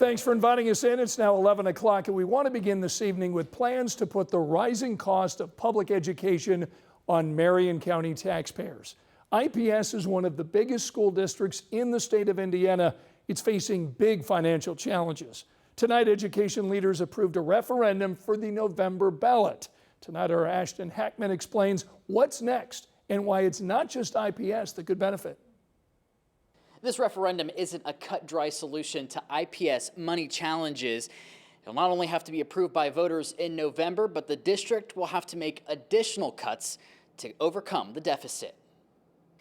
Thanks for inviting us in. It's now 11 o'clock, and we want to begin this evening with plans to put the rising cost of public education on Marion County taxpayers. IPS is one of the biggest school districts in the state of Indiana. It's facing big financial challenges. Tonight, education leaders approved a referendum for the November ballot. Tonight, our Ashton Hackman explains what's next and why it's not just IPS that could benefit. This referendum isn't a cut-dry solution to IPS money challenges. It'll not only have to be approved by voters in November, but the district will have to make additional cuts to overcome the deficit.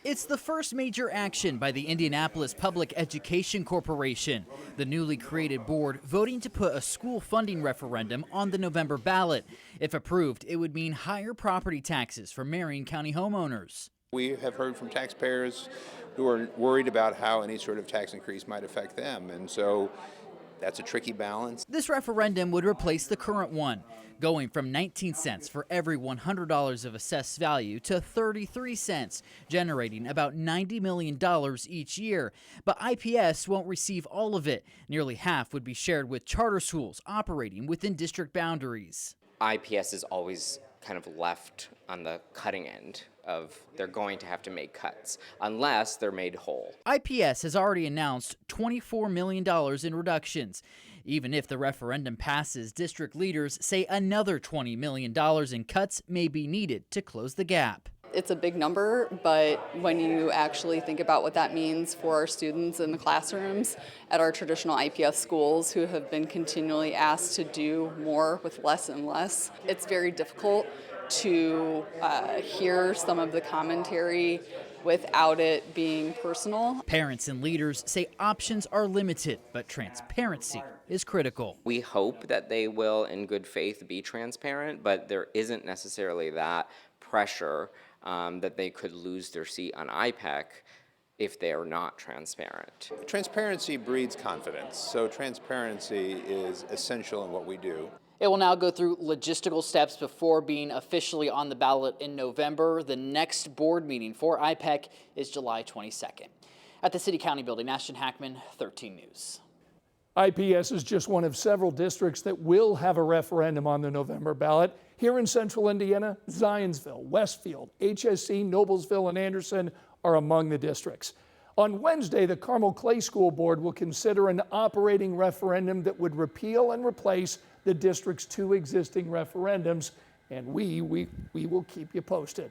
It's the first major action by the Indianapolis Public Education Corporation, the newly created board voting to put a school funding referendum on the November ballot. If approved, it would mean higher property taxes for Marion County homeowners. We have heard from taxpayers who are worried about how any sort of tax increase might affect them, and so that's a tricky balance. This referendum would replace the current one, going from 19 cents for every $100 of assessed value to 33 cents, generating about $90 million each year. But IPS won't receive all of it. Nearly half would be shared with charter schools operating within district boundaries. IPS is always kind of left on the cutting end of they're going to have to make cuts unless they're made whole. IPS has already announced $24 million in reductions. Even if the referendum passes, district leaders say another $20 million in cuts may be needed to close the gap. It's a big number, but when you actually think about what that means for our students in the classrooms at our traditional IPS schools who have been continually asked to do more with less and less, it's very difficult to hear some of the commentary without it being personal. Parents and leaders say options are limited, but transparency is critical. We hope that they will, in good faith, be transparent, but there isn't necessarily that pressure that they could lose their seat on IPEC if they are not transparent. Transparency breeds confidence, so transparency is essential in what we do. It will now go through logistical steps before being officially on the ballot in November. The next board meeting for IPEC is July 22nd. At the City County Building, Ashton Hackman, 13 News. IPS is just one of several districts that will have a referendum on the November ballot. Here in central Indiana, Zionsville, Westfield, HSC, Noblesville, and Anderson are among the districts. On Wednesday, the Carmel Clay School Board will consider an operating referendum that would repeal and replace the district's two existing referendums, and we will keep you posted.